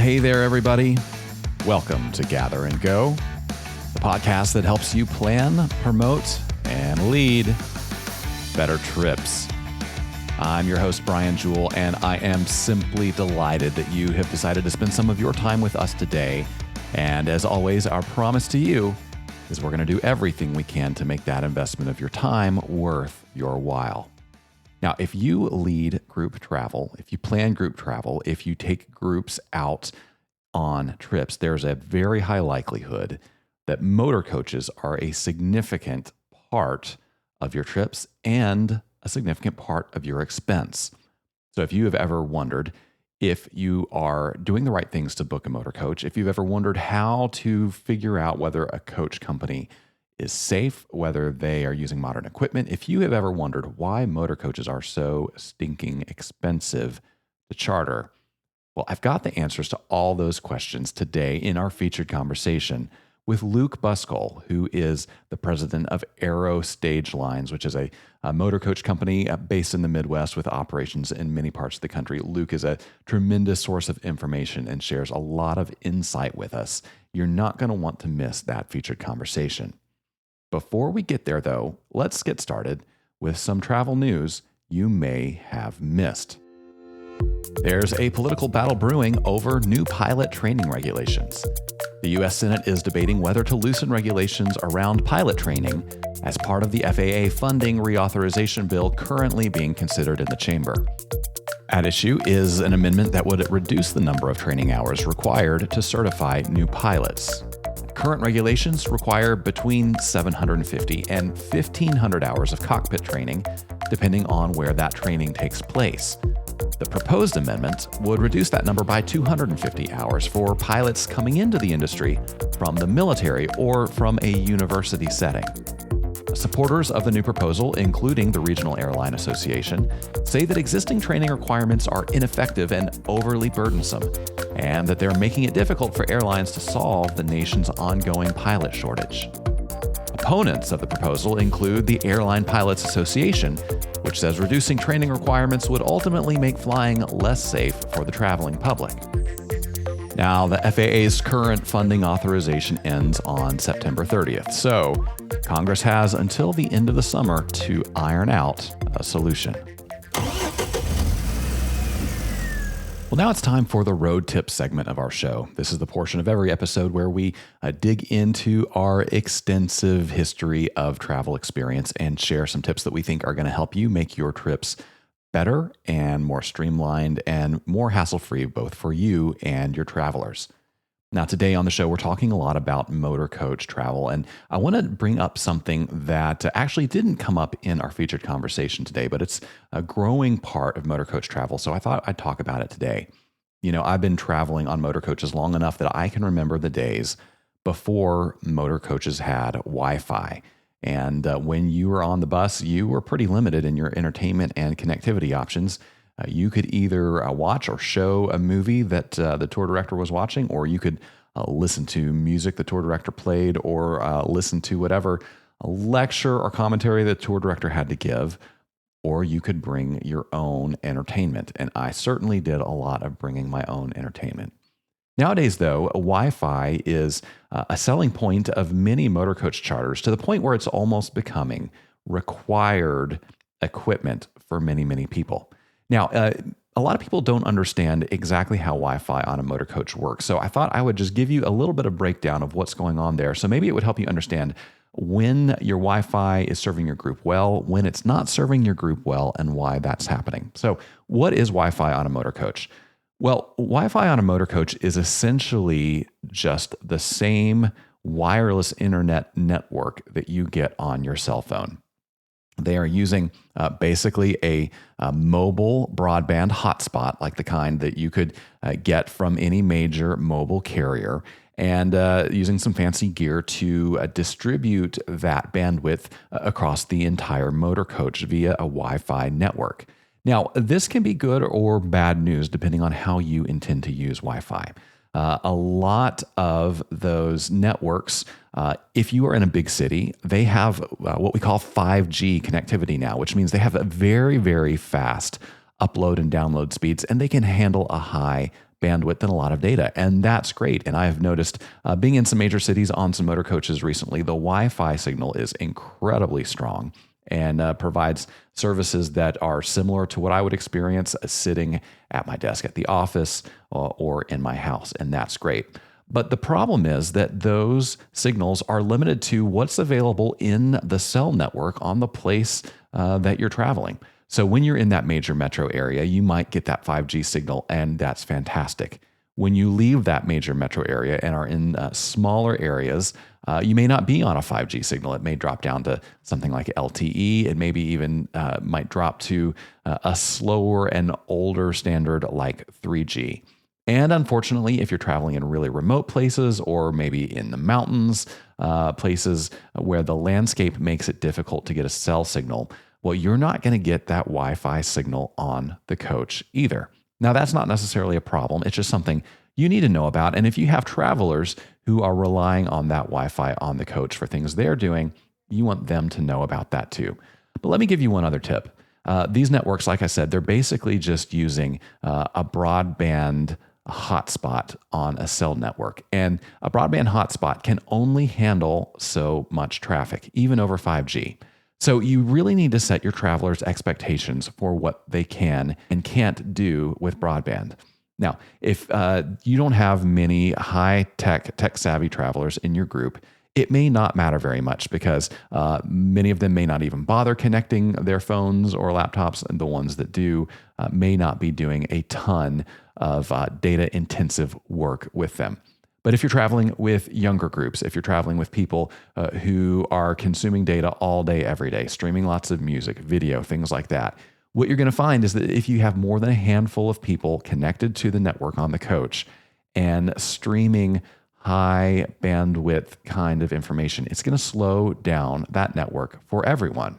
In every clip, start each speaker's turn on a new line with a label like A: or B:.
A: Hey there, everybody. Welcome to Gather and Go, the podcast that helps you plan, promote, and lead better trips. I'm your host, Brian Jewell, and I am simply delighted that you have decided to spend some of your time with us today. And as always, our promise to you is we're going to do everything we can to make that investment of your time worth your while. Now, if you lead group travel, if you plan group travel, if you take groups out on trips, there's a very high likelihood that motor coaches are a significant part of your trips and a significant part of your expense. So if you have ever wondered if you are doing the right things to book a motor coach, if you've ever wondered how to figure out whether a coach company is safe, whether they are using modern equipment, if you have ever wondered why motor coaches are so stinking expensive to charter, well, I've got the answers to all those questions today in our featured conversation with Luke Buskell, who is the president of Aero Stage Lines, which is a motor coach company based in the Midwest with operations in many parts of the country. Luke is a tremendous source of information and shares a lot of insight with us. You're not going to want to miss that featured conversation. Before we get there, though, let's get started with some travel news you may have missed. There's a political battle brewing over new pilot training regulations. The U.S. Senate is debating whether to loosen regulations around pilot training as part of the FAA funding reauthorization bill currently being considered in the chamber. At issue is an amendment that would reduce the number of training hours required to certify new pilots. Current regulations require between 750 and 1,500 hours of cockpit training, depending on where that training takes place. The proposed amendment would reduce that number by 250 hours for pilots coming into the industry from the military or from a university setting. Supporters of the new proposal, including the Regional Airline Association, say that existing training requirements are ineffective and overly burdensome, and that they're making it difficult for airlines to solve the nation's ongoing pilot shortage. Opponents of the proposal include the Airline Pilots Association, which says reducing training requirements would ultimately make flying less safe for the traveling public. Now, the FAA's current funding authorization ends on September 30th, so Congress has until the end of the summer to iron out a solution. Well, now it's time for the road tip segment of our show. This is the portion of every episode where we dig into our extensive history of travel experience and share some tips that we think are going to help you make your trips better and more streamlined and more hassle-free, both for you and your travelers. Now, today on the show, we're talking a lot about motor coach travel, and I want to bring up something that actually didn't come up in our featured conversation today, but it's a growing part of motor coach travel, so I thought I'd talk about it today. You know, I've been traveling on motor coaches long enough that I can remember the days before motor coaches had Wi-Fi, and when you were on the bus, you were pretty limited in your entertainment and connectivity options. You could either watch or show a movie that the tour director was watching, or you could listen to music the tour director played, or listen to whatever lecture or commentary the tour director had to give, or you could bring your own entertainment. And I certainly did a lot of bringing my own entertainment. Nowadays, though, Wi-Fi is a selling point of many motor coach charters to the point where it's almost becoming required equipment for many, many people. Now, a lot of people don't understand exactly how Wi-Fi on a motor coach works, so I thought I would just give you a little bit of breakdown of what's going on there. So maybe it would help you understand when your Wi-Fi is serving your group well, when it's not serving your group well, and why that's happening. So what is Wi-Fi on a motor coach? Well, Wi-Fi on a motor coach is essentially just the same wireless internet network that you get on your cell phone. They are using basically a mobile broadband hotspot, like the kind that you could get from any major mobile carrier, and using some fancy gear to distribute that bandwidth across the entire motor coach via a Wi-Fi network. Now, this can be good or bad news depending on how you intend to use Wi-Fi. A lot of those networks, if you are in a big city, they have what we call 5G connectivity now, which means they have a very, very fast upload and download speeds, and they can handle a high bandwidth and a lot of data. And that's great. And I've noticed being in some major cities on some motor coaches recently, the Wi-Fi signal is incredibly strong and provides services that are similar to what I would experience sitting at my desk at the office or in my house. And that's great. But the problem is that those signals are limited to what's available in the cell network on the place that you're traveling. So when you're in that major metro area, you might get that 5G signal, and that's fantastic. When you leave that major metro area and are in smaller areas, you may not be on a 5G signal. It may drop down to something like LTE. It maybe even might drop to a slower and older standard like 3G. And unfortunately, if you're traveling in really remote places or maybe in the mountains, places where the landscape makes it difficult to get a cell signal, well, you're not going to get that Wi-Fi signal on the coach either. Now, that's not necessarily a problem. It's just something you need to know about. And if you have travelers who are relying on that Wi-Fi on the coach for things they're doing, you want them to know about that too. But let me give you one other tip. These networks, like I said, they're basically just using a broadband hotspot on a cell network. And a broadband hotspot can only handle so much traffic, even over 5G. So you really need to set your travelers' expectations for what they can and can't do with broadband. Now, if you don't have many high-tech, tech-savvy travelers in your group, it may not matter very much because many of them may not even bother connecting their phones or laptops, and the ones that do may not be doing a ton of data-intensive work with them. But if you're traveling with younger groups, if you're traveling with people who are consuming data all day, every day, streaming lots of music, video, things like that, what you're going to find is that if you have more than a handful of people connected to the network on the coach and streaming high bandwidth kind of information, it's going to slow down that network for everyone.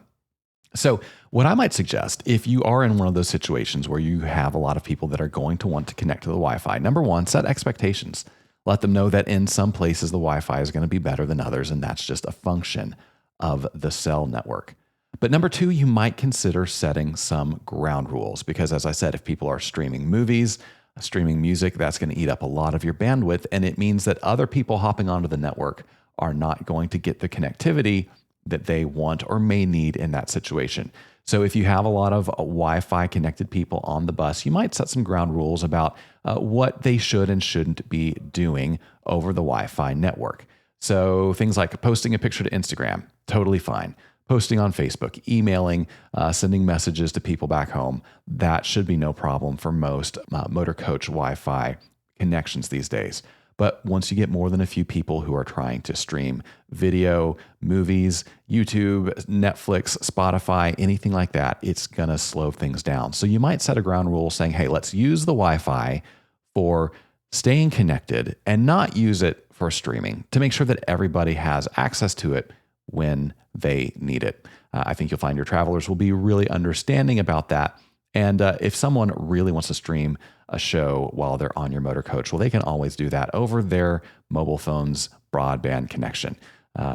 A: So what I might suggest, if you are in one of those situations where you have a lot of people that are going to want to connect to the Wi-Fi, number one, set expectations. Let them know that in some places the Wi-Fi is going to be better than others, and that's just a function of the cell network. But number two, you might consider setting some ground rules because, as I said, if people are streaming movies, streaming music, that's going to eat up a lot of your bandwidth, and it means that other people hopping onto the network are not going to get the connectivity that they want or may need in that situation. So if you have a lot of Wi-Fi connected people on the bus, you might set some ground rules about what they should and shouldn't be doing over the Wi-Fi network. So things like posting a picture to Instagram, totally fine. Posting on Facebook, emailing, sending messages to people back home, that should be no problem for most motor coach Wi-Fi connections these days. But once you get more than a few people who are trying to stream video, movies, YouTube, Netflix, Spotify, anything like that, it's going to slow things down. So you might set a ground rule saying, hey, let's use the Wi-Fi for staying connected and not use it for streaming to make sure that everybody has access to it when they need it. I think you'll find your travelers will be really understanding about that. And if someone really wants to stream a show while they're on your motor coach, well, they can always do that over their mobile phone's broadband connection.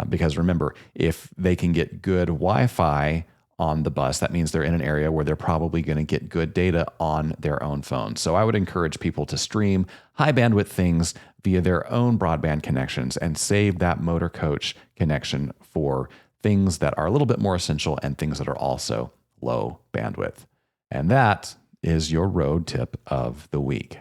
A: Because remember, if they can get good Wi-Fi on the bus, that means they're in an area where they're probably going to get good data on their own phone. So I would encourage people to stream high bandwidth things via their own broadband connections and save that motor coach connection for things that are a little bit more essential and things that are also low bandwidth. And that is your road tip of the week.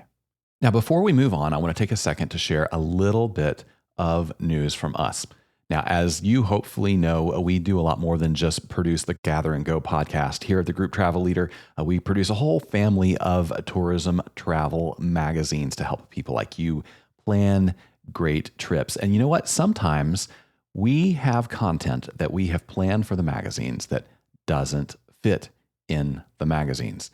A: Now, before we move on, I want to take a second to share a little bit of news from us. Now, as you hopefully know, we do a lot more than just produce the Gather and Go podcast. Here at the Group Travel Leader, we produce a whole family of tourism travel magazines to help people like you plan great trips. And you know what? Sometimes we have content that we have planned for the magazines that doesn't fit in the magazines.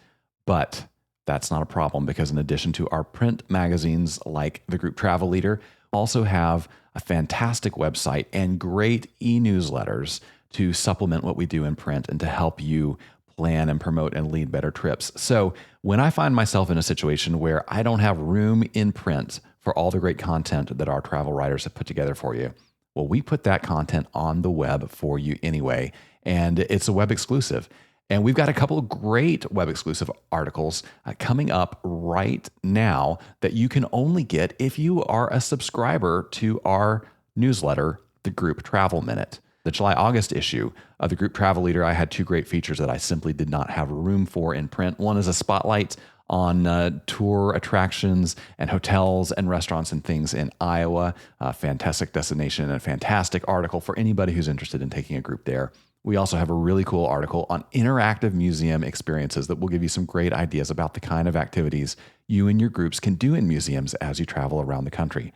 A: But that's not a problem because in addition to our print magazines like the Group Travel Leader, also have a fantastic website and great e-newsletters to supplement what we do in print and to help you plan and promote and lead better trips. So when I find myself in a situation where I don't have room in print for all the great content that our travel writers have put together for you, well, we put that content on the web for you anyway, and it's a web exclusive. And we've got a couple of great web exclusive articles coming up right now that you can only get if you are a subscriber to our newsletter, the Group Travel Minute. The July-August issue of the Group Travel Leader, I had two great features that I simply did not have room for in print. One is a spotlight on tour attractions and hotels and restaurants and things in Iowa. A fantastic destination and a fantastic article for anybody who's interested in taking a group there. We also have a really cool article on interactive museum experiences that will give you some great ideas about the kind of activities you and your groups can do in museums as you travel around the country.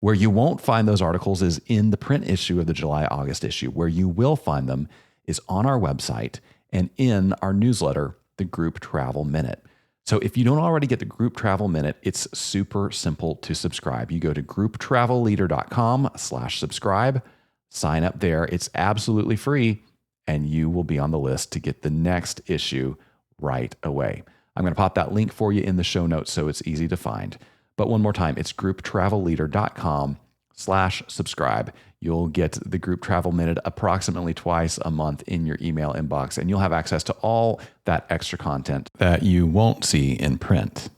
A: Where you won't find those articles is in the print issue of the July-August issue. Where you will find them is on our website and in our newsletter, the Group Travel Minute. So if you don't already get the Group Travel Minute, it's super simple to subscribe. You go to grouptravelleader.com/subscribe, sign up there. It's absolutely free, and you will be on the list to get the next issue right away. I'm going to pop that link for you in the show notes so it's easy to find. But one more time, it's grouptravelleader.com/subscribe. You'll get the Group Travel Minute approximately twice a month in your email inbox, and you'll have access to all that extra content that you won't see in print.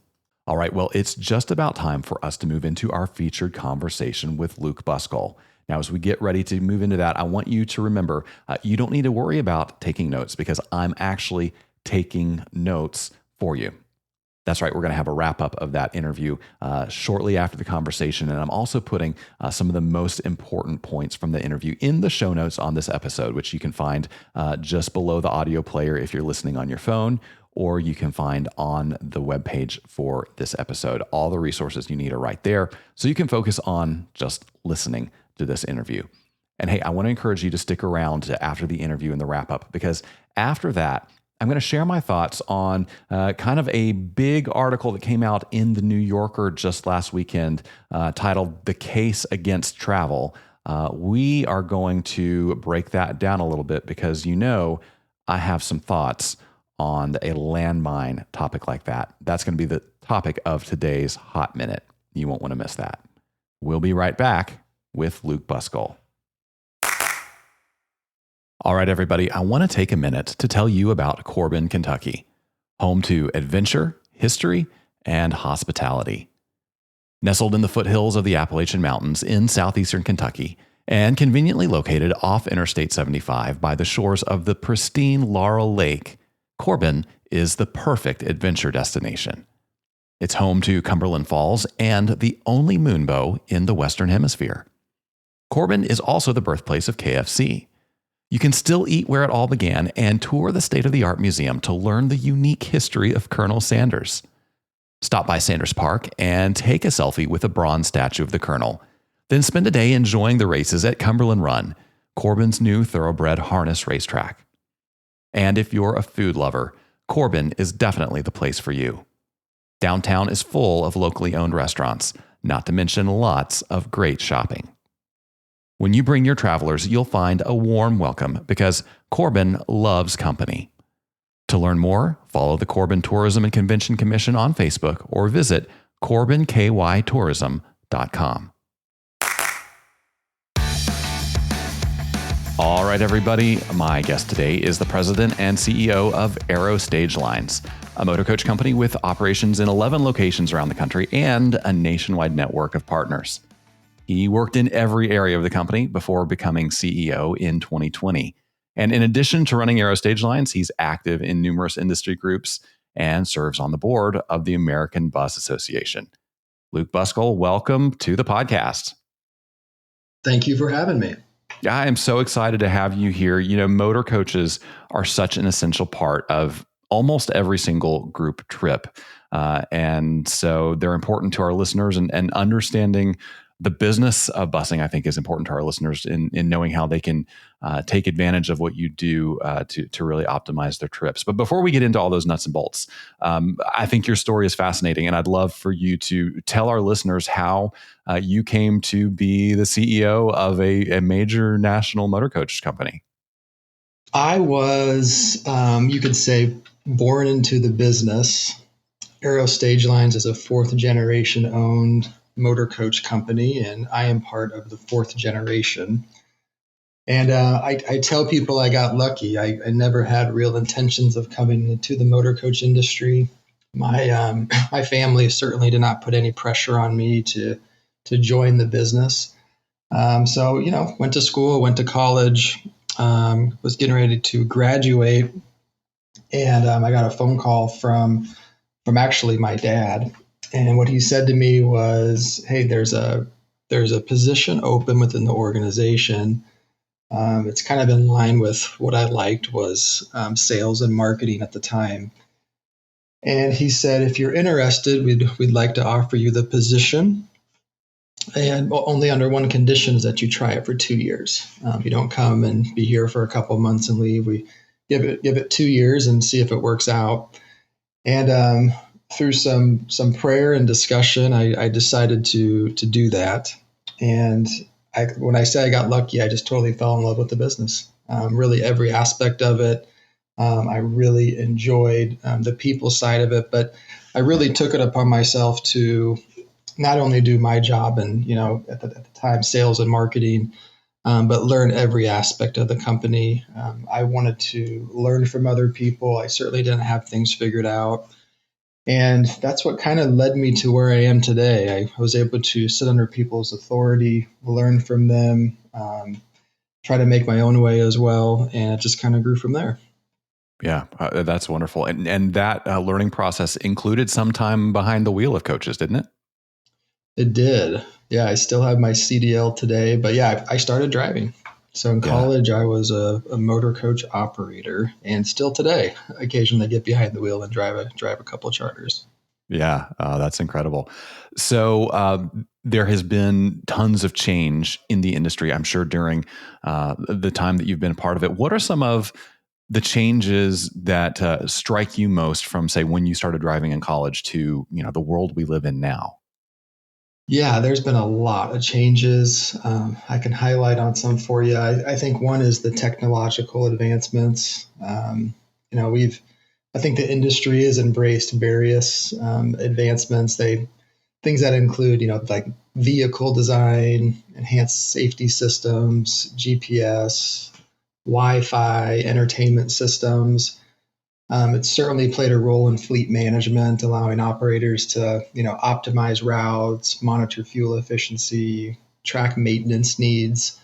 A: All right, well, it's just about time for us to move into our featured conversation with Luke Buskell. Now, as we get ready to move into that, I want you to remember you don't need to worry about taking notes because I'm actually taking notes for you. That's right. We're going to have a wrap up of that interview shortly after the conversation. And I'm also putting some of the most important points from the interview in the show notes on this episode, which you can find just below the audio player if you're listening on your phone, or you can find on the webpage for this episode. All the resources you need are right there. So you can focus on just listening to this interview. And hey, I want to encourage you to stick around after the interview and the wrap up, because after that, I'm going to share my thoughts on kind of a big article that came out in the New Yorker just last weekend titled "The Case Against Travel." We are going to break that down a little bit because, I have some thoughts on a landmine topic like that. That's going to be the topic of today's Hot Minute. You won't want to miss that. We'll be right back with Luke Buskell. All right, everybody, I want to take a minute to tell you about Corbin, Kentucky, home to adventure, history, and hospitality. Nestled in the foothills of the Appalachian Mountains in southeastern Kentucky, and conveniently located off Interstate 75 by the shores of the pristine Laurel Lake, Corbin is the perfect adventure destination. It's home to Cumberland Falls and the only moonbow in the Western Hemisphere. Corbin is also the birthplace of KFC. You can still eat where it all began and tour the state-of-the-art museum to learn the unique history of Colonel Sanders. Stop by Sanders Park and take a selfie with a bronze statue of the Colonel. Then spend a day enjoying the races at Cumberland Run, Corbin's new thoroughbred harness racetrack. And if you're a food lover, Corbin is definitely the place for you. Downtown is full of locally owned restaurants, not to mention lots of great shopping. When you bring your travelers, you'll find a warm welcome because Corbin loves company. To learn more, follow the Corbin Tourism and Convention Commission on Facebook or visit CorbinKYTourism.com. All right, everybody. My guest today is the president and CEO of Aero Stage Lines, a motor coach company with operations in 11 locations around the country and a nationwide network of partners. He worked in every area of the company before becoming CEO in 2020. And in addition to running Aero Stage Lines, he's active in numerous industry groups and serves on the board of the American Bus Association. Luke Buskell, welcome to the podcast.
B: Thank you for having me.
A: I am so excited to have you here. Motor coaches are such an essential part of almost every single group trip. And so they're important to our listeners, and understanding the business of busing, I think, is important to our listeners in knowing how they can take advantage of what you do to really optimize their trips. But before we get into all those nuts and bolts, I think your story is fascinating, and I'd love for you to tell our listeners how you came to be the CEO of a major national motor coach company.
B: I was, you could say, born into the business. Aero Stage Lines is a fourth generation owned motor coach company, and I am part of the fourth generation. And I tell people I got lucky. I never had real intentions of coming into the motor coach industry. My family certainly did not put any pressure on me to join the business. So went to school, went to college, was getting ready to graduate, and I got a phone call from actually my dad. And what he said to me was, "Hey, there's a position open within the organization. It's kind of in line with what I liked was sales and marketing at the time." And he said, "If you're interested, we'd like to offer you the position, and only under one condition is that you try it for 2 years. You don't come and be here for a couple months and leave. We give it 2 years and see if it works out." And through some prayer and discussion, I decided to do that. And when I say I got lucky, I just totally fell in love with the business. Really, every aspect of it. I really enjoyed the people side of it, but I really took it upon myself to not only do my job and at the time sales and marketing, but learn every aspect of the company. I wanted to learn from other people. I certainly didn't have things figured out. And that's what kind of led me to where I am today. I was able to sit under people's authority, learn from them, try to make my own way as well. And it just kind of grew from there.
A: Yeah, that's wonderful. And that learning process included some time behind the wheel of coaches, didn't it?
B: It did. Yeah, I still have my CDL today, but yeah, I started driving. So in college, I was a motor coach operator, and still today, occasionally get behind the wheel and drive a couple of charters.
A: Yeah, that's incredible. So there has been tons of change in the industry, I'm sure, during the time that you've been a part of it. What are some of the changes that strike you most from, say, when you started driving in college to the world we live in now?
B: Yeah, there's been a lot of changes. I can highlight on some for you. I think one is the technological advancements. I think the industry has embraced various advancements. Things that include, like vehicle design, enhanced safety systems, GPS, Wi-Fi, entertainment systems. It's certainly played a role in fleet management, allowing operators to, optimize routes, monitor fuel efficiency, track maintenance needs.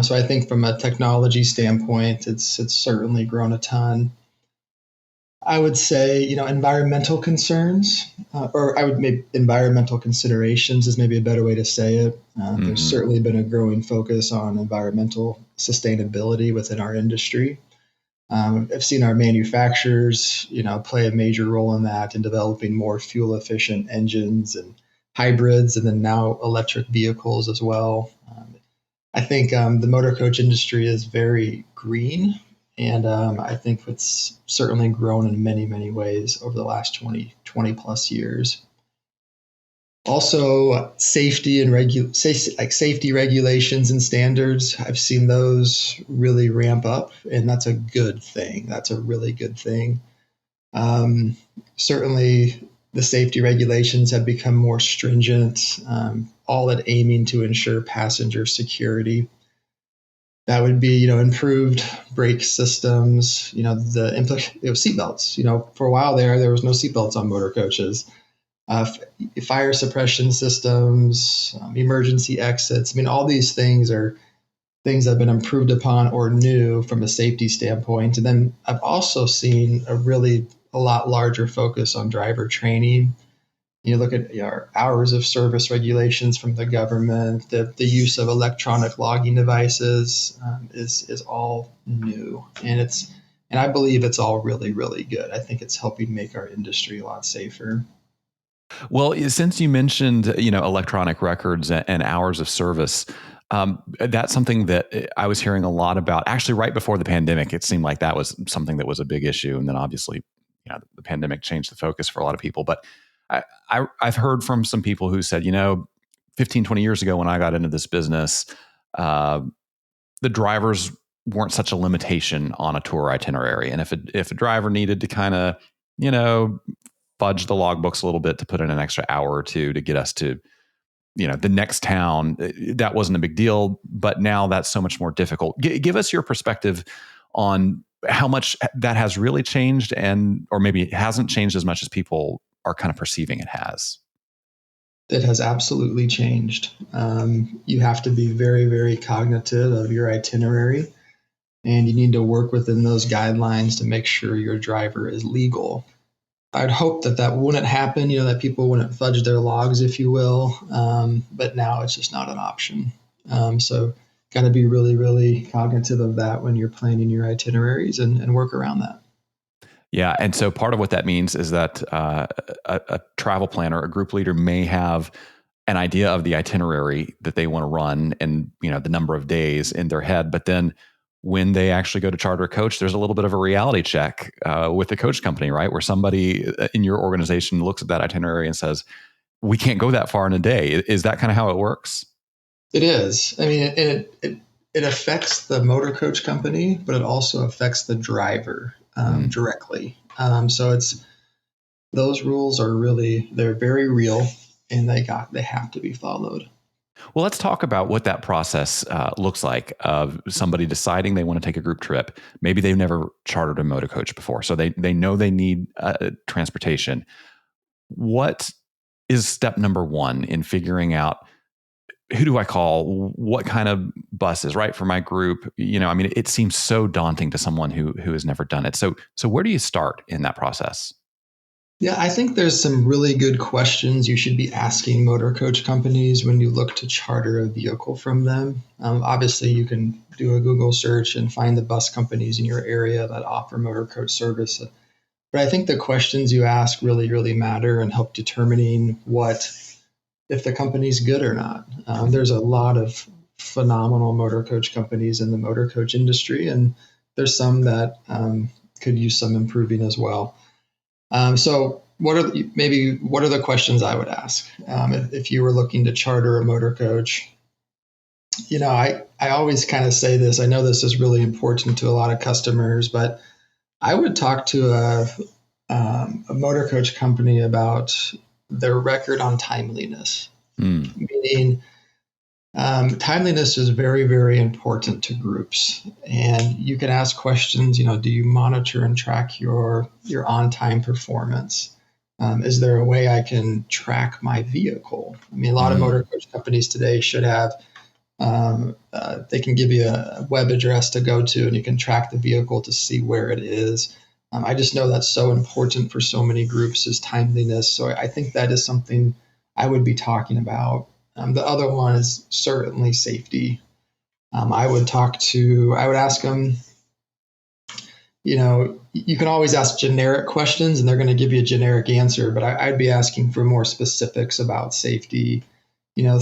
B: So I think from a technology standpoint, it's certainly grown a ton. I would say, environmental concerns, or I would maybe environmental considerations is maybe a better way to say it. There's certainly been a growing focus on environmental sustainability within our industry. I've seen our manufacturers, play a major role in that in developing more fuel efficient engines and hybrids, and then now electric vehicles as well. I think the motor coach industry is very green, and I think it's certainly grown in many, many ways over the last 20 plus years. Also, safety and safety regulations and standards. I've seen those really ramp up, and that's a good thing. That's a really good thing. Certainly, the safety regulations have become more stringent, all at aiming to ensure passenger security. That would be, suproved brake systems. Seatbelts. For a while there was no seatbelts on motor coaches. Fire suppression systems, emergency exits. All these things are things that have been improved upon or new from a safety standpoint. And then I've also seen a lot larger focus on driver training. You look at our hours of service regulations from the government, the use of electronic logging devices is all new. And I believe it's all really, really good. I think it's helping make our industry a lot safer.
A: Well, since you mentioned, electronic records and hours of service, that's something that I was hearing a lot about. Actually, right before the pandemic, it seemed like that was something that was a big issue. And then obviously, the pandemic changed the focus for a lot of people. But I've heard from some people who said, 15, 20 years ago when I got into this business, the drivers weren't such a limitation on a tour itinerary. And if a driver needed to kind of, fudge the logbooks a little bit to put in an extra hour or two to get us to, the next town, that wasn't a big deal, but now that's so much more difficult. Give us your perspective on how much that has really changed, or maybe it hasn't changed as much as people are kind of perceiving it has.
B: It has absolutely changed. You have to be very, very cognitive of your itinerary, and you need to work within those guidelines to make sure your driver is legal. I'd hope that wouldn't happen, that people wouldn't fudge their logs, if you will. But now it's just not an option. So got to be really, really cognitive of that when you're planning your itineraries and work around that.
A: Yeah. And so part of what that means is that a travel planner, a group leader may have an idea of the itinerary that they want to run and, the number of days in their head. But then when they actually go to charter a coach, there's a little bit of a reality check with the coach company, right? Where somebody in your organization looks at that itinerary and says, we can't go that far in a day. Is that kind of how it works?
B: It is. I mean, it affects the motor coach company, but it also affects the driver directly. So those rules are they're very real, and they have to be followed.
A: Well, let's talk about what that process looks like of somebody deciding they want to take a group trip. Maybe they've never chartered a motor coach before, so they know they need transportation. What is step number one in figuring out who do I call, what kind of bus is right for my group? It seems so daunting to someone who has never done it. So where do you start in that process?
B: Yeah, I think there's some really good questions you should be asking motor coach companies when you look to charter a vehicle from them. Obviously, you can do a Google search and find the bus companies in your area that offer motor coach service. But I think the questions you ask really, really matter and help determining if the company's good or not. There's a lot of phenomenal motor coach companies in the motor coach industry, and there's some that could use some improving as well. So what are the questions I would ask if you were looking to charter a motor coach? I always kind of say this. I know this is really important to a lot of customers, but I would talk to a motor coach company about their record on timeliness. Meaning timeliness is very, very important to groups, and you can ask questions. Do you monitor and track your on-time performance? Is there a way I can track my vehicle? A lot of motor coach companies today should have. They can give you a web address to go to, and you can track the vehicle to see where it is. I just know that's so important for so many groups is timeliness. So I think that is something I would be talking about. The other one is certainly safety. I would ask them, you can always ask generic questions and they're going to give you a generic answer, but I'd be asking for more specifics about safety.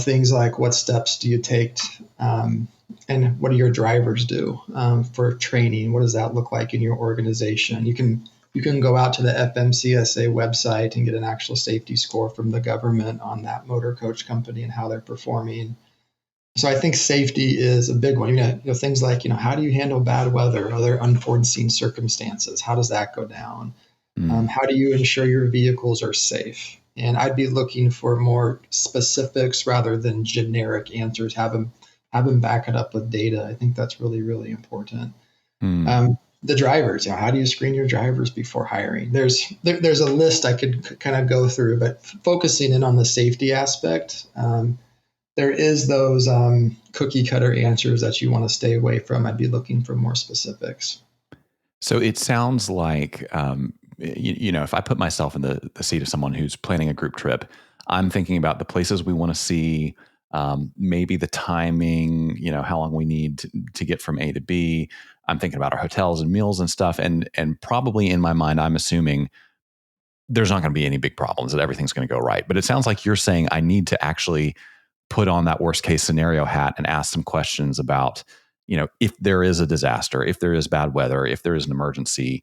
B: Things like what steps do you take and what do your drivers do for training? What does that look like in your organization? You can go out to the FMCSA website and get an actual safety score from the government on that motor coach company and how they're performing. So I think safety is a big one. Things like, how do you handle bad weather, other unforeseen circumstances? How does that go down? How do you ensure your vehicles are safe? And I'd be looking for more specifics rather than generic answers. Have them back it up with data. I think that's really, really important. The drivers, how do you screen your drivers before hiring? There's a list I could kind of go through, but focusing in on the safety aspect, there is those cookie cutter answers that you want to stay away from. I'd be looking for more specifics.
A: So it sounds like, if I put myself in the seat of someone who's planning a group trip, I'm thinking about the places we want to see, maybe the timing, how long we need to get from A to B. I'm thinking about our hotels and meals and stuff. And probably in my mind, I'm assuming there's not going to be any big problems, that everything's going to go right. But it sounds like you're saying I need to actually put on that worst case scenario hat and ask some questions about, if there is a disaster, if there is bad weather, if there is an emergency,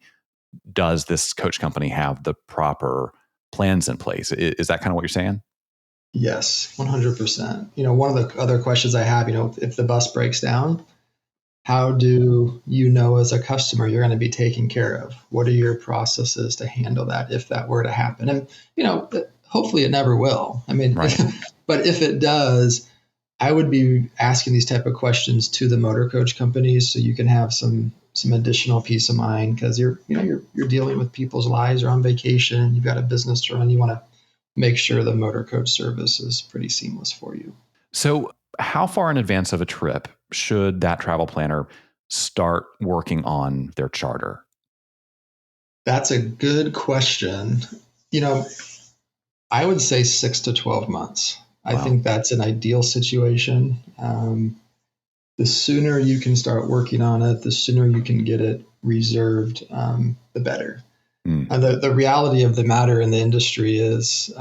A: does this coach company have the proper plans in place? Is that kind of what you're saying?
B: Yes, 100%. One of the other questions I have, if the bus breaks down, how do you know as a customer you're going to be taken care of? What are your processes to handle that if that were to happen? And, hopefully it never will. I mean,
A: Right.
B: but if it does, I would be asking these type of questions to the motor coach companies so you can have some additional peace of mind, because you're dealing with people's lives, or on vacation, you've got a business to run. You want to make sure the motor coach service is pretty seamless for you.
A: So, how far in advance of a trip should that travel planner start working on their charter?
B: That's a good question. You know, I would say 6 to 12 months. I
A: Wow.
B: think that's an ideal situation. The sooner you can start working on it, the sooner you can get it reserved, the better.
A: Mm.
B: And the reality of the matter in the industry is,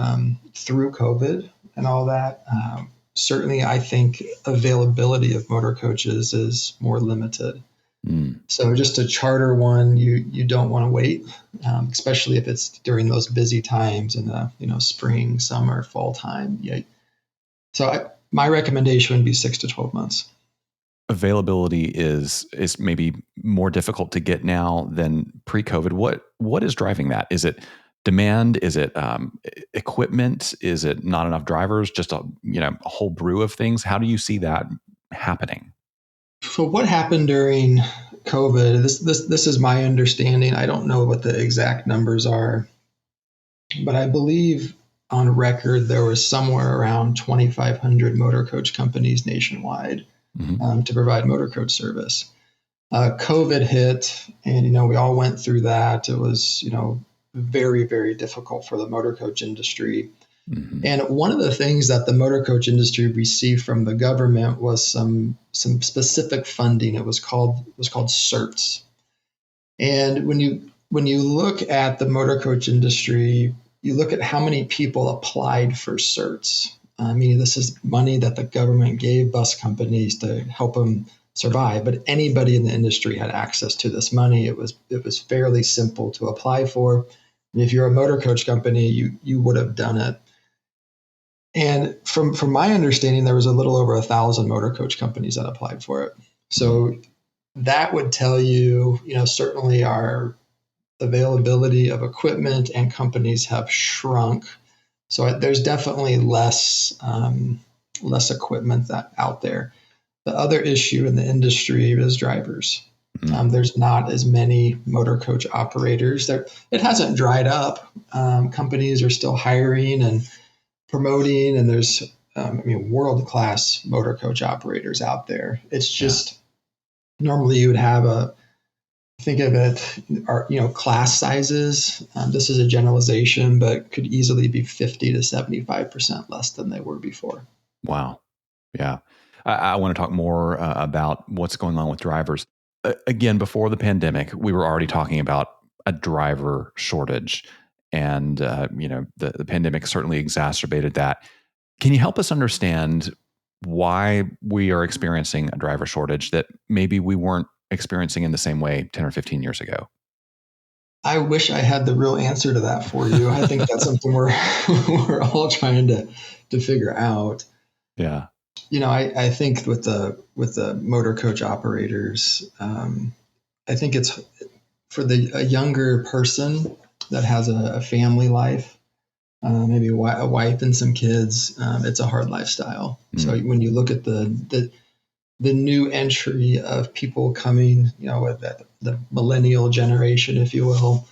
B: through COVID and all that, certainly I think availability of motor coaches is more limited.
A: Mm.
B: So just to charter one, you don't want to wait, especially if it's during those busy times in the spring, summer, fall time. Yeah. So my recommendation would be 6 to 12 months.
A: Availability is maybe more difficult to get now than pre-COVID. What is driving that? Is it demand? Is it equipment? Is it not enough drivers? Just a whole brew of things. How do you see that happening?
B: So what happened during COVID? This is my understanding. I don't know what the exact numbers are, but I believe on record there was somewhere around 2,500 motor coach companies nationwide, to provide motor coach service. COVID hit, and we all went through that. It was very, very difficult for the motor coach industry.
A: Mm-hmm.
B: And one of the things that the motor coach industry received from the government was some specific funding. It was called CERTS. And when you look at the motor coach industry, you look at how many people applied for CERTS. This is money that the government gave bus companies to help them survive, but anybody in the industry had access to this money. It was fairly simple to apply for. And if you're a motor coach company, you would have done it. And from my understanding, there was a little over 1,000 motor coach companies that applied for it. So that would tell you, certainly our availability of equipment and companies have shrunk. So there's definitely less equipment out there. The other issue in the industry is drivers. There's not as many motor coach operators. It hasn't dried up. Companies are still hiring and promoting, and there's world-class motor coach operators out there. It's just normally you would have think of it, class sizes. This is a generalization, but could easily be 50 to 75% less than they were before.
A: Wow. Yeah. I want to talk more about what's going on with drivers. Again, before the pandemic, we were already talking about a driver shortage. And, the pandemic certainly exacerbated that. Can you help us understand why we are experiencing a driver shortage that maybe we weren't experiencing in the same way 10 or 15 years ago?
B: I wish I had the real answer to that for you. I think that's something we're all trying to figure out.
A: Yeah.
B: I think with the motor coach operators, I think it's for a younger person that has a family life, maybe a wife and some kids. It's a hard lifestyle. So when you look at the new entry of people coming, with the millennial generation, if you will,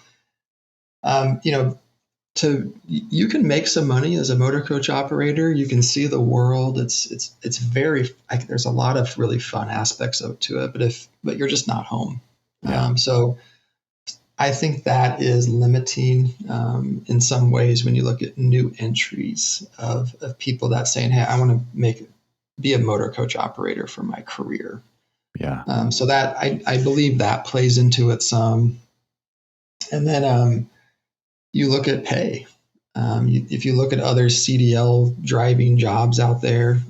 B: you can make some money as a motor coach operator. You can see the world. It's very, there's a lot of really fun aspects to it, but you're just not home.
A: Yeah.
B: So I think that is limiting in some ways when you look at new entries of people that saying, hey, I want to be a motor coach operator for my career.
A: Yeah.
B: So that I believe that plays into it some. And then you look at pay. If you look at other CDL driving jobs out there,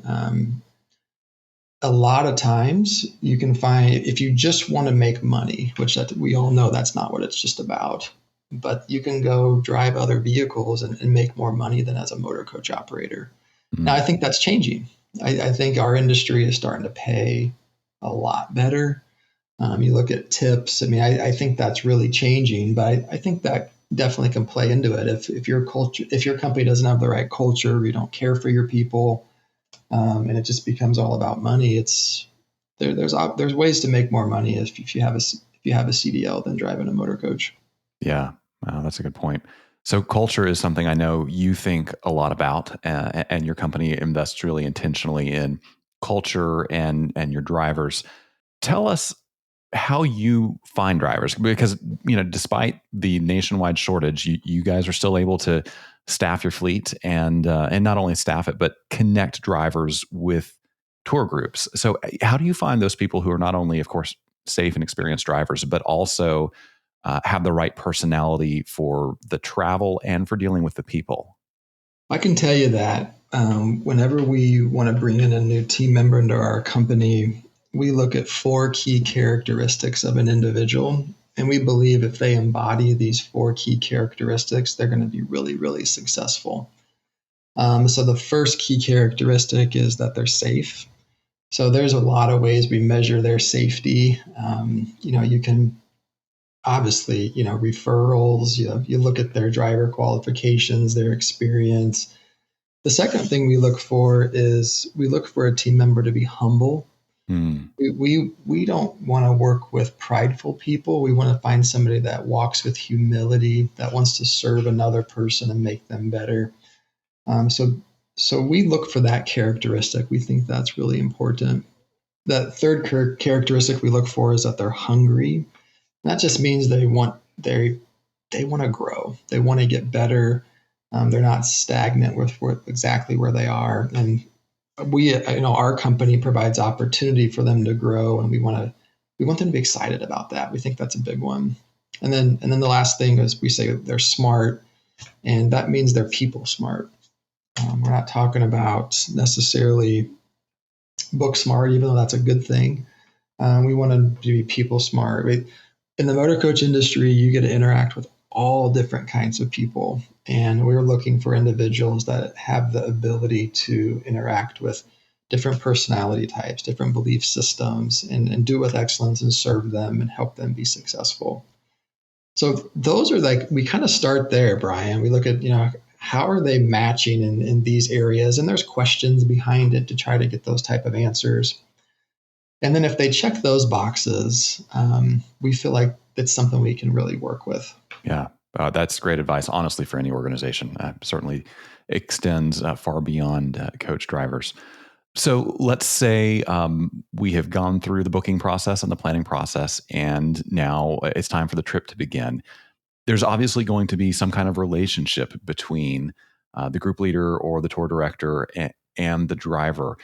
B: a lot of times you can find, if you just want to make money, which we all know that's not what it's just about, but you can go drive other vehicles and make more money than as a motor coach operator. Now, I think that's changing. I think our industry is starting to pay a lot better. You look at tips. I think that's really changing, but I think that definitely can play into it. If your culture, if your company doesn't have the right culture, you don't care for your people, and it just becomes all about money. There's ways to make more money if you have a CDL than driving a motor coach.
A: Yeah, that's a good point. So culture is something I know you think a lot about, and your company invests really intentionally in culture and your drivers. Tell us how you find drivers, because despite the nationwide shortage, you guys are still able to staff your fleet and not only staff it but connect drivers with tour groups. So how do you find those people who are not only, of course, safe and experienced drivers, but also have the right personality for the travel and for dealing with the people?
B: I can tell you that whenever we want to bring in a new team member into our company, we look at 4 key characteristics of an individual. And we believe if they embody these 4 key characteristics, they're going to be really, really successful. So the first key characteristic is that they're safe. So there's a lot of ways we measure their safety. You can obviously, referrals, you look at their driver qualifications, their experience. The second thing we look for is we look for a team member to be humble. We don't want to work with prideful people. We want to find somebody that walks with humility, that wants to serve another person and make them better. So we look for that characteristic. We think that's really important. That third characteristic we look for is that they're hungry. That just means they want to grow. They want to get better. They're not stagnant with exactly where they are. And our company provides opportunity for them to grow, and we want them to be excited about that. We think that's a big one. And then the last thing is we say they're smart, and that means they're people smart. We're not talking about necessarily book smart, even though that's a good thing. We want them to be people smart. In the motor coach industry, you get to interact with all different kinds of people. And we're looking for individuals that have the ability to interact with different personality types, different belief systems, and do it with excellence and serve them and help them be successful. So those are we kind of start there, Brian. We look at, how are they matching in these areas? And there's questions behind it to try to get those type of answers. And then if they check those boxes, we feel like it's something we can really work with.
A: Yeah, that's great advice, honestly, for any organization. Certainly extends far beyond coach drivers. So let's say we have gone through the booking process and the planning process, and now it's time for the trip to begin. There's obviously going to be some kind of relationship between the group leader or the tour director and the driver.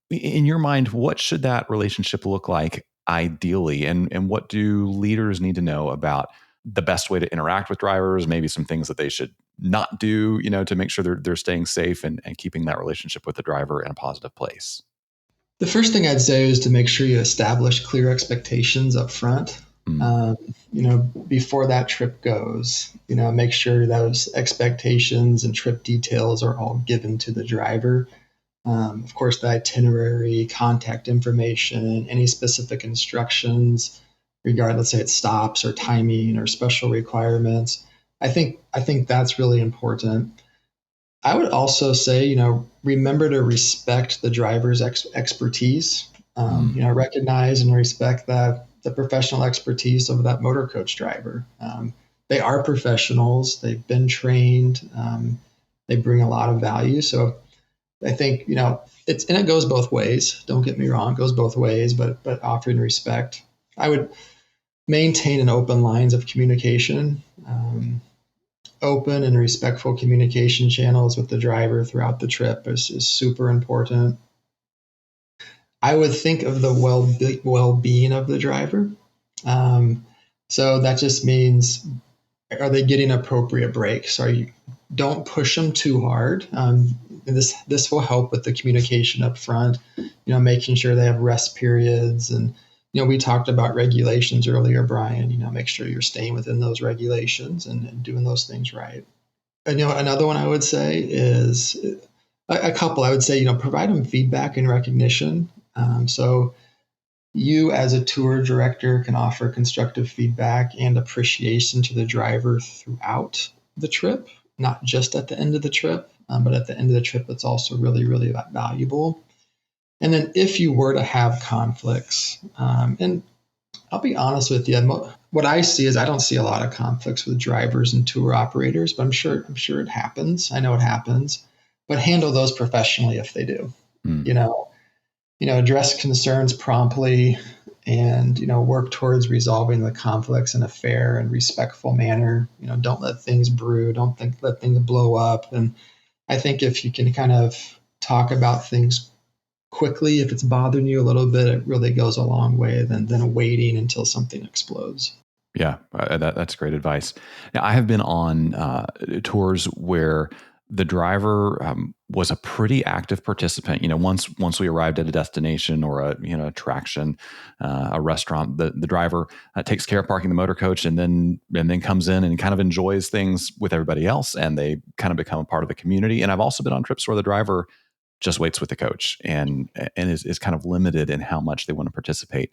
A: In your mind, what should that relationship look like ideally? And what do leaders need to know about the best way to interact with drivers, maybe some things that they should not do, to make sure they're staying safe and keeping that relationship with the driver in a positive place?
B: The first thing I'd say is to make sure you establish clear expectations up front. Before that trip goes, make sure those expectations and trip details are all given to the driver. Of course, the itinerary, contact information, any specific instructions regarding, let's say, it's stops or timing or special requirements. I think that's really important. I would also say, remember to respect the driver's expertise. Recognize and respect the professional expertise of that motor coach driver. They are professionals. They've been trained. They bring a lot of value. So I think, it goes both ways. Don't get me wrong, it goes both ways, but offering respect. I would maintain an open lines of communication, open and respectful communication channels with the driver throughout the trip is super important. I would think of the well-being of the driver. So that just means, are they getting appropriate breaks? Don't push them too hard. This will help with the communication up front, making sure they have rest periods. And, we talked about regulations earlier, Brian, make sure you're staying within those regulations and doing those things right. And, another one I would say is a couple, I would say, provide them feedback and recognition. So You as a tour director can offer constructive feedback and appreciation to the driver throughout the trip, not just at the end of the trip, but at the end of the trip, it's also really, really valuable. And then if you were to have conflicts, and I'll be honest with you, what I see is I don't see a lot of conflicts with drivers and tour operators, but I'm sure it happens. I know it happens, but handle those professionally if they do.
A: Mm.
B: Address concerns promptly and, work towards resolving the conflicts in a fair and respectful manner. Don't let things brew. Let things blow up. And I think if you can kind of talk about things quickly, if it's bothering you a little bit, it really goes a long way than waiting until something explodes.
A: Yeah, that's great advice. Now, I have been on tours where the driver was a pretty active participant. Once we arrived at a destination or a attraction, a restaurant, the driver takes care of parking the motor coach and then comes in and kind of enjoys things with everybody else, and they kind of become a part of the community. And I've also been on trips where the driver just waits with the coach and is kind of limited in how much they want to participate.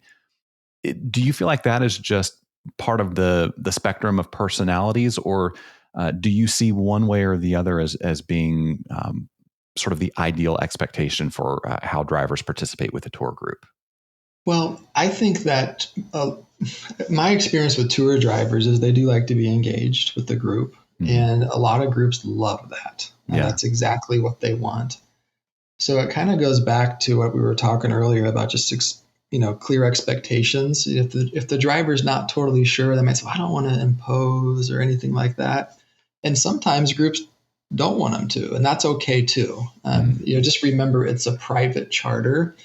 A: Do you feel like that is just part of the spectrum of personalities, or do you see one way or the other as being sort of the ideal expectation for how drivers participate with a tour group?
B: Well, I think that my experience with tour drivers is they do like to be engaged with the group, and a lot of groups love that. And that's exactly what they want. So it kind of goes back to what we were talking earlier about just clear expectations. If the driver's not totally sure, they might say, I don't want to impose or anything like that. And sometimes groups don't want them to, and that's okay too. Just remember it's a private charter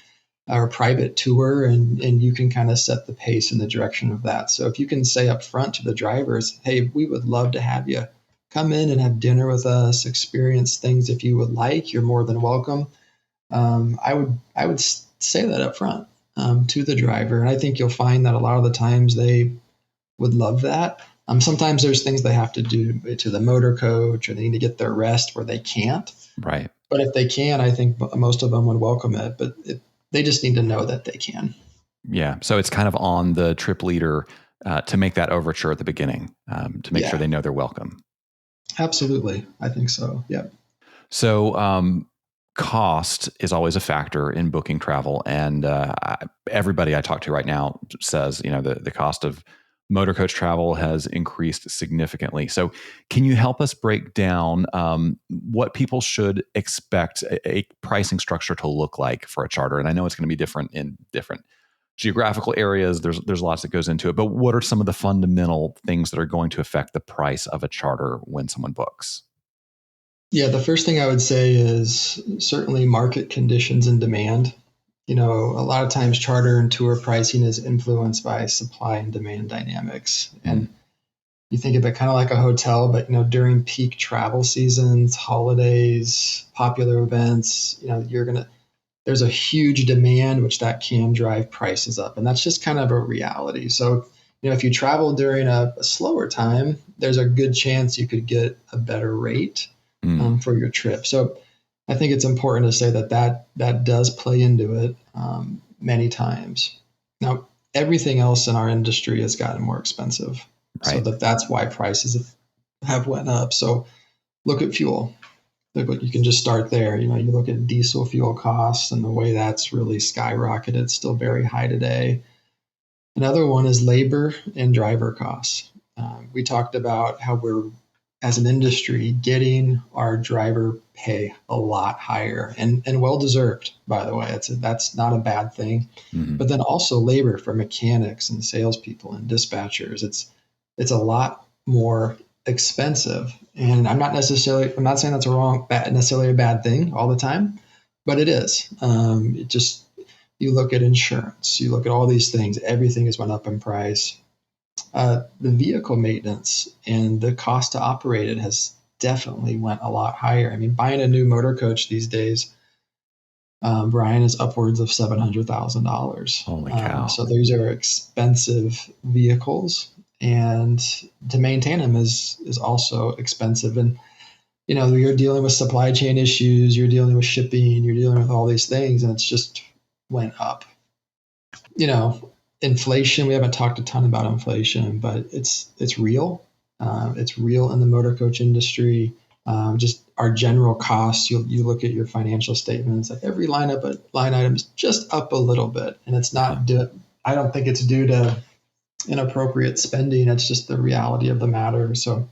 B: or a private tour, and you can kind of set the pace in the direction of that. So if you can say up front to the drivers, hey, we would love to have you come in and have dinner with us, experience things if you would like, you're more than welcome. I would say that up front to the driver. And I think you'll find that a lot of the times they would love that. Sometimes there's things they have to do to the motor coach, or they need to get their rest where they can't.
A: Right.
B: But if they can, I think most of them would welcome it. But they just need to know that they can.
A: Yeah. So it's kind of on the trip leader to make that overture at the beginning, to make sure they know they're welcome.
B: Absolutely. I think so. Yeah.
A: So cost is always a factor in booking travel. And everybody I talk to right now says, the cost of motor coach travel has increased significantly. So can you help us break down what people should expect a pricing structure to look like for a charter? And I know it's going to be different in different geographical areas. There's lots that goes into it, but what are some of the fundamental things that are going to affect the price of a charter when someone books?
B: Yeah, the first thing I would say is certainly market conditions and demand. A lot of times charter and tour pricing is influenced by supply and demand dynamics. And you think of it kind of like a hotel, but during peak travel seasons, holidays, popular events, there's a huge demand, which that can drive prices up. And that's just kind of a reality. So, if you travel during a slower time, there's a good chance you could get a better rate for your trip. So I think it's important to say that does play into it many times. Now, everything else in our industry has gotten more expensive. Right. So that's why prices have went up. So look at fuel. You can just start there. You look at diesel fuel costs and the way that's really skyrocketed. It's still very high today. Another one is labor and driver costs. We talked about how we're, as an industry, getting our driver pay a lot higher and well-deserved, by the way. That's not a bad thing. Mm-hmm. But then also labor for mechanics and salespeople and dispatchers. It's a lot more expensive. And I'm not saying that's necessarily a bad thing all the time, but it is. You look at insurance, you look at all these things, everything has went up in price. The vehicle maintenance and the cost to operate it has definitely went a lot higher. I mean, buying a new motor coach these days, Brian, is upwards of $700,000.
A: Holy cow.
B: So these are expensive vehicles, and to maintain them is also expensive. And, you're dealing with supply chain issues, you're dealing with shipping, you're dealing with all these things, and it's just went up. Inflation. We haven't talked a ton about inflation, but it's real. It's real in the motor coach industry. Just our general costs. You look at your financial statements. Like every line item is just up a little bit, and it's not. I don't think it's due to inappropriate spending. It's just the reality of the matter. So,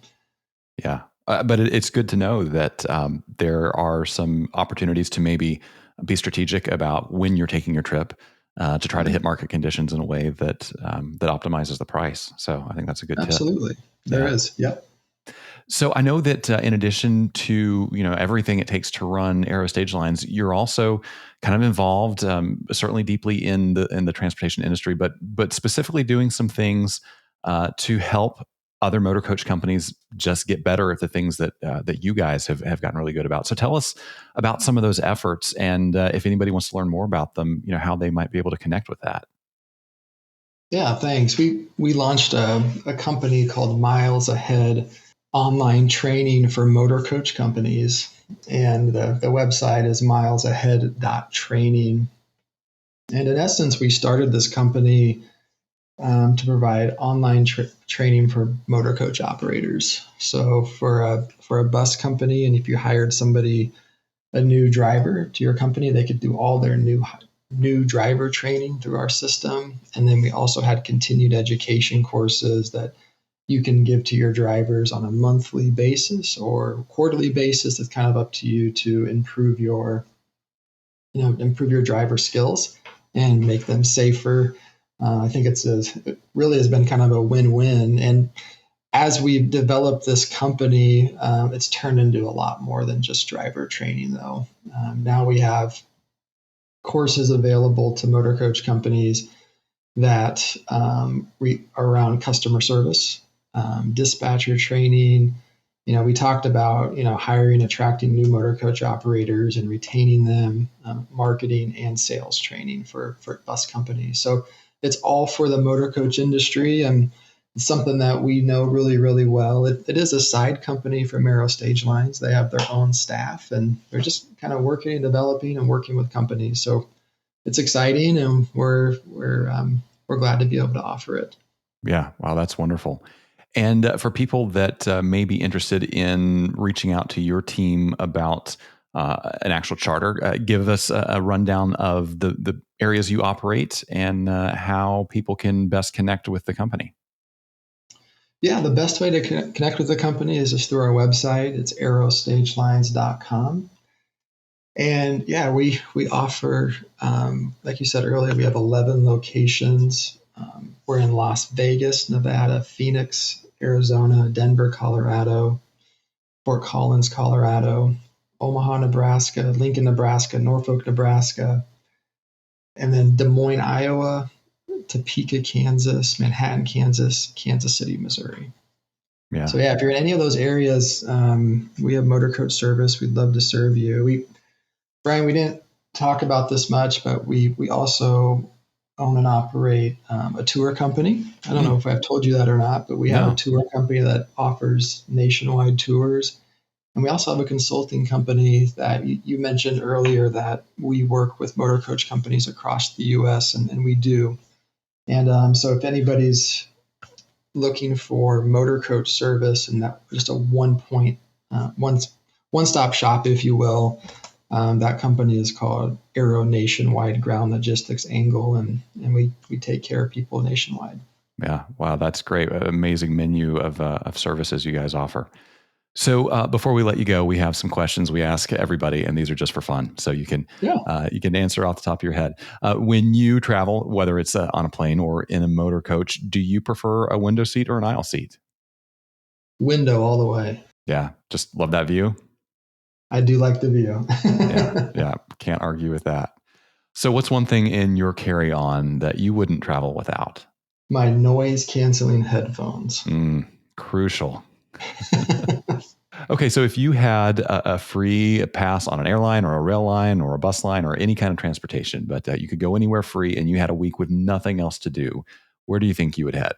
A: yeah. But it's good to know that there are some opportunities to maybe be strategic about when you're taking your trip to try to hit market conditions in a way that optimizes the price. So I think that's a good tip.
B: Absolutely. There is. Yep.
A: So I know that in addition to everything it takes to run Arrow Stage Lines, you're also kind of involved, certainly deeply in the transportation industry, but specifically doing some things to help other motor coach companies just get better at the things that you guys have gotten really good about. So tell us about some of those efforts, and if anybody wants to learn more about them, how they might be able to connect with that.
B: Yeah, thanks. We launched a company called Miles Ahead online training for motor coach companies. And the website is milesahead.training. And in essence, we started this company to provide online training for motor coach operators. So for a bus company, and if you hired a new driver to your company, they could do all their new driver training through our system. And then we also had continued education courses that you can give to your drivers on a monthly basis or quarterly basis. It's kind of up to you to improve your driver skills and make them safer. I think it really has been kind of a win-win. And as we've developed this company, it's turned into a lot more than just driver training, though. Now we have courses available to motor coach companies that are around customer service, dispatcher training. We talked about hiring, attracting new motor coach operators and retaining them, marketing and sales training for bus companies. So it's all for the motor coach industry, and it's something that we know really, really well. It is a side company from Arrow Stage Lines. They have their own staff, and they're just kind of working and developing and working with companies. So it's exciting, and we're glad to be able to offer it.
A: Yeah, wow, that's wonderful. And for people that may be interested in reaching out to your team about an actual charter, give us a rundown of the areas you operate and how people can best connect with the company.
B: Yeah, the best way to connect with the company is just through our website. It's arrowstagelines.com. And yeah, we offer, like you said earlier, we have 11 locations. We're in Las Vegas, Nevada, Phoenix, Arizona, Denver, Colorado, Fort Collins, Colorado, Omaha, Nebraska, Lincoln, Nebraska, Norfolk, Nebraska, and then Des Moines, Iowa, Topeka, Kansas, Manhattan, Kansas, Kansas City, Missouri.
A: Yeah.
B: So yeah, if you're in any of those areas, we have motor coach service. We'd love to serve you. Brian, we didn't talk about this much, but we also own and operate a tour company. I don't know if I've told you that or not, but we have a tour company that offers nationwide tours. And we also have a consulting company that you mentioned earlier that we work with motor coach companies across the U.S., and we do. And so if anybody's looking for motor coach service and that just a one-stop shop, if you will, that company is called Arrow Nationwide Ground Logistics Angle, and we take care of people nationwide.
A: Yeah, wow, that's great. Amazing menu of services you guys offer. So before we let you go, we have some questions we ask everybody, and these are just for fun. So you can answer off the top of your head. When you travel, whether it's on a plane or in a motor coach, do you prefer a window seat or an aisle seat?
B: Window all the way.
A: Yeah, just love that view.
B: I do like the view.
A: yeah, can't argue with that. So what's one thing in your carry-on that you wouldn't travel without?
B: My noise-canceling headphones.
A: Crucial. Okay, so if you had a free pass on an airline or a rail line or a bus line or any kind of transportation, but you could go anywhere free and you had a week with nothing else to do, where do you think you would head?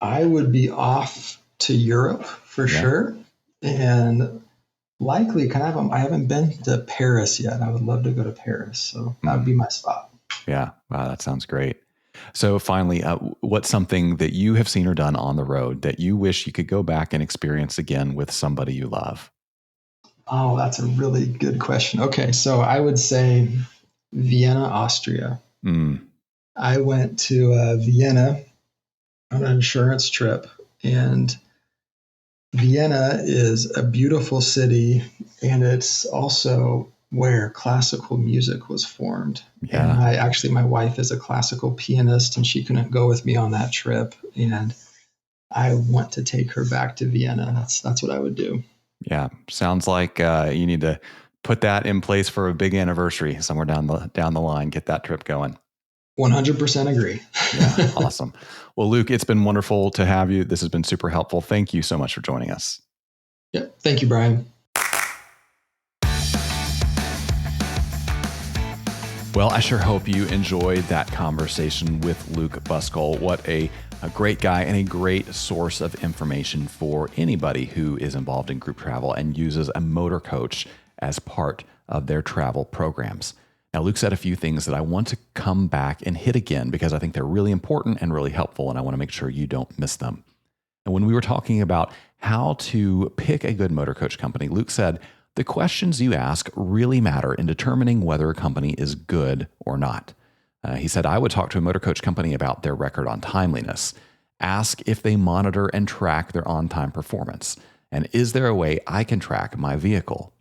B: I would be off to Europe for sure. And likely I haven't been to Paris yet. I would love to go to Paris. So that would be my spot.
A: Yeah. Wow, that sounds great. So finally, what's something that you have seen or done on the road that you wish you could go back and experience again with somebody you love?
B: Oh, that's a really good question. Okay, so I would say Vienna, Austria.
A: Mm,
B: I went to Vienna on an insurance trip, and Vienna is a beautiful city, and it's also where classical music was formed. And
A: yeah.
B: my wife is a classical pianist, and she couldn't go with me on that trip. And I want to take her back to Vienna. That's what I would do.
A: Yeah. Sounds like you need to put that in place for a big anniversary somewhere down the line. Get that trip going.
B: 100% agree.
A: Yeah. Awesome. Well, Luke, it's been wonderful to have you. This has been super helpful. Thank you so much for joining us.
B: Yeah. Thank you, Brian.
A: Well, I sure hope you enjoyed that conversation with Luke Buskell. What a great guy and a great source of information for anybody who is involved in group travel and uses a motor coach as part of their travel programs. Now, Luke said a few things that I want to come back and hit again because I think they're really important and really helpful, and I want to make sure you don't miss them. And when we were talking about how to pick a good motor coach company, Luke said, the questions you ask really matter in determining whether a company is good or not. He said, I would talk to a motor coach company about their record on timeliness. Ask if they monitor and track their on-time performance. And is there a way I can track my vehicle?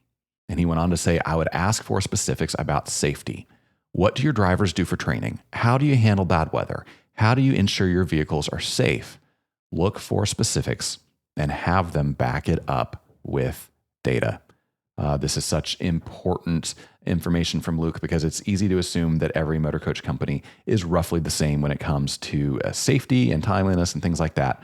A: And he went on to say, I would ask for specifics about safety. What do your drivers do for training? How do you handle bad weather? How do you ensure your vehicles are safe? Look for specifics and have them back it up with data. This is such important information from Luke because it's easy to assume that every motor coach company is roughly the same when it comes to safety and timeliness and things like that.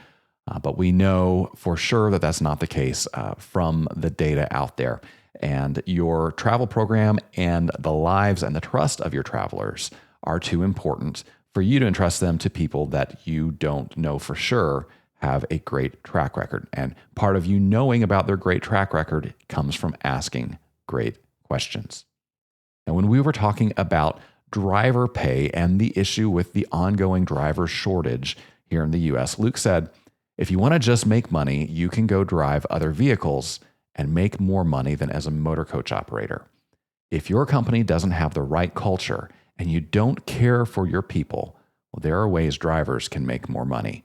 A: But we know for sure that that's not the case from the data out there. And your travel program and the lives and the trust of your travelers are too important for you to entrust them to people that you don't know for sure have a great track record. And part of you knowing about their great track record comes from asking great questions. And when we were talking about driver pay and the issue with the ongoing driver shortage here in the US, Luke said, if you want to just make money, you can go drive other vehicles and make more money than as a motor coach operator. If your company doesn't have the right culture and you don't care for your people, well, there are ways drivers can make more money.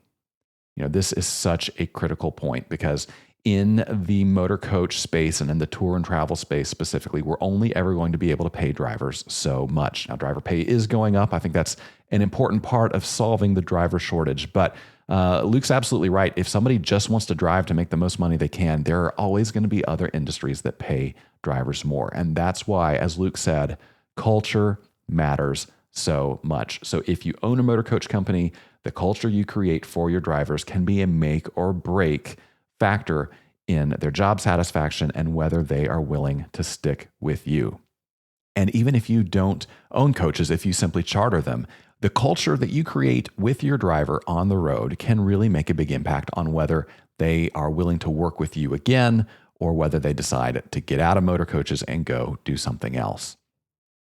A: You know, this is such a critical point because in the motor coach space and in the tour and travel space specifically, we're only ever going to be able to pay drivers so much. Now, driver pay is going up. I think that's an important part of solving the driver shortage. But Luke's absolutely right. If somebody just wants to drive to make the most money they can, there are always going to be other industries that pay drivers more. And that's why, as Luke said, culture matters so much. So if you own a motor coach company, the culture you create for your drivers can be a make or break factor in their job satisfaction and whether they are willing to stick with you. And even if you don't own coaches, if you simply charter them, the culture that you create with your driver on the road can really make a big impact on whether they are willing to work with you again or whether they decide to get out of motor coaches and go do something else.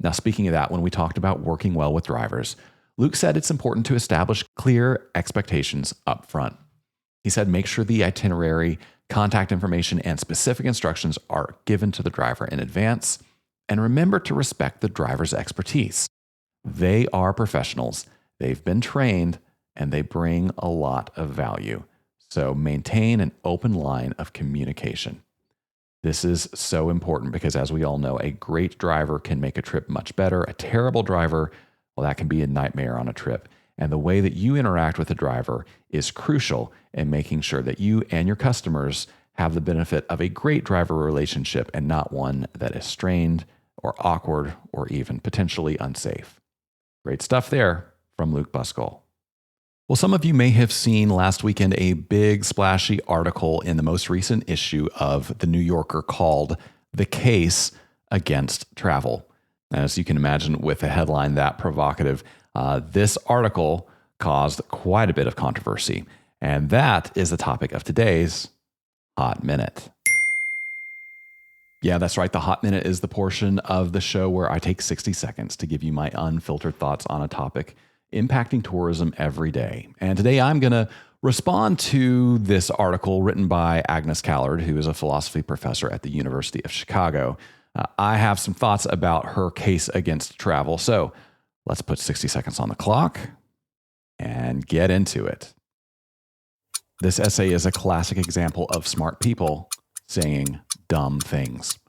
A: Now, speaking of that, when we talked about working well with drivers, Luke said it's important to establish clear expectations up front. He said, make sure the itinerary, contact information, and specific instructions are given to the driver in advance. And remember to respect the driver's expertise. They are professionals, they've been trained, and they bring a lot of value. So maintain an open line of communication. This is so important because, as we all know, a great driver can make a trip much better. A terrible driver, well, that can be a nightmare on a trip. And the way that you interact with the driver is crucial in making sure that you and your customers have the benefit of a great driver relationship and not one that is strained or awkward or even potentially unsafe. Great stuff there from Luke Buskell. Well, some of you may have seen last weekend a big splashy article in the most recent issue of The New Yorker called "The Case Against Travel." As you can imagine, with a headline that provocative, this article caused quite a bit of controversy. And that is the topic of today's Hot Minute. Yeah, that's right. The Hot Minute is the portion of the show where I take 60 seconds to give you my unfiltered thoughts on a topic impacting tourism every day. And today I'm going to respond to this article written by Agnes Callard, who is a philosophy professor at the University of Chicago. I have some thoughts about her case against travel. So let's put 60 seconds on the clock and get into it. This essay is a classic example of smart people saying dumb things.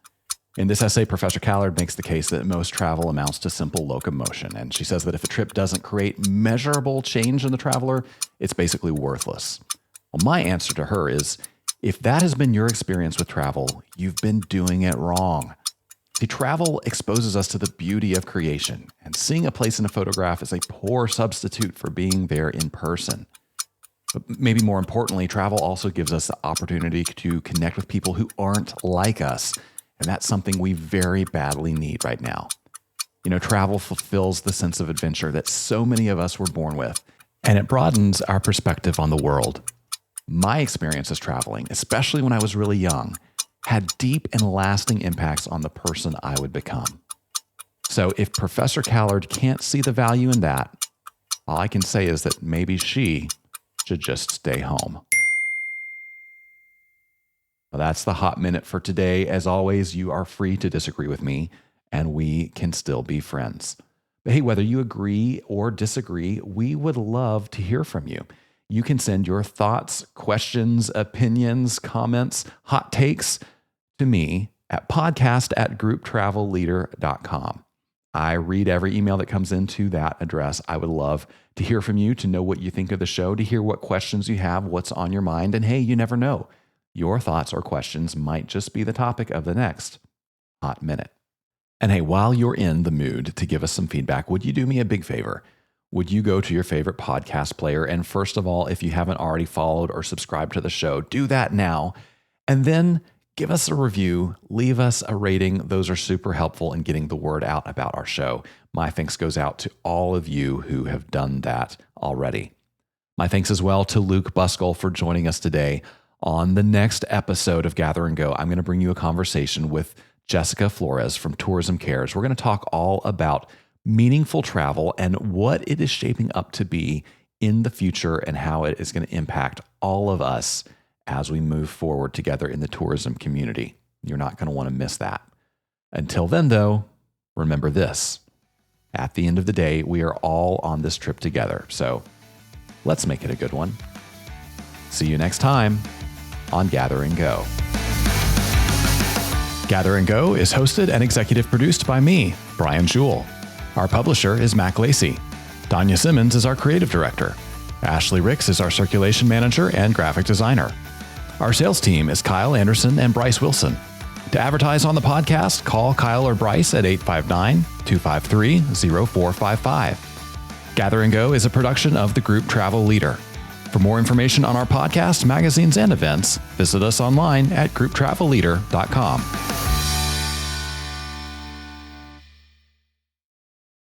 A: In this essay, Professor Callard makes the case that most travel amounts to simple locomotion, and she says that if a trip doesn't create measurable change in the traveler, it's basically worthless. Well, my answer to her is, if that has been your experience with travel, you've been doing it wrong. See, travel exposes us to the beauty of creation, and seeing a place in a photograph is a poor substitute for being there in person. But maybe more importantly, travel also gives us the opportunity to connect with people who aren't like us. And that's something we very badly need right now. You know, travel fulfills the sense of adventure that so many of us were born with, and it broadens our perspective on the world. My experiences traveling, especially when I was really young, had deep and lasting impacts on the person I would become. So if Professor Callard can't see the value in that, all I can say is that maybe she should just stay home. Well, that's the Hot Minute for today. As always, you are free to disagree with me, and we can still be friends. But hey, whether you agree or disagree, we would love to hear from you. You can send your thoughts, questions, opinions, comments, hot takes to me at podcast@grouptravelleader.com. I read every email that comes into that address. I would love to hear from you, to know what you think of the show, to hear what questions you have, what's on your mind. And hey, you never know. Your thoughts or questions might just be the topic of the next Hot Minute. And hey, while you're in the mood to give us some feedback, would you do me a big favor? Would you go to your favorite podcast player? And first of all, if you haven't already followed or subscribed to the show, do that now. And then give us a review, leave us a rating. Those are super helpful in getting the word out about our show. My thanks goes out to all of you who have done that already. My thanks as well to Luke Buskell for joining us today. On the next episode of Gather and Go, I'm going to bring you a conversation with Jessica Flores from Tourism Cares. We're going to talk all about meaningful travel and what it is shaping up to be in the future and how it is going to impact all of us as we move forward together in the tourism community. You're not going to want to miss that. Until then, though, remember this. At the end of the day, we are all on this trip together. So let's make it a good one. See you next time on Gather and Go. Gather and Go is hosted and executive produced by me, Brian Jewell. Our publisher is Mac Lacey. Danya Simmons is our creative director. Ashley Ricks is our circulation manager and graphic designer. Our sales team is Kyle Anderson and Bryce Wilson. To advertise on the podcast, call Kyle or Bryce at 859-253-0455. Gather and Go is a production of the Group Travel Leader. For more information on our podcast, magazines, and events, visit us online at grouptravelleader.com.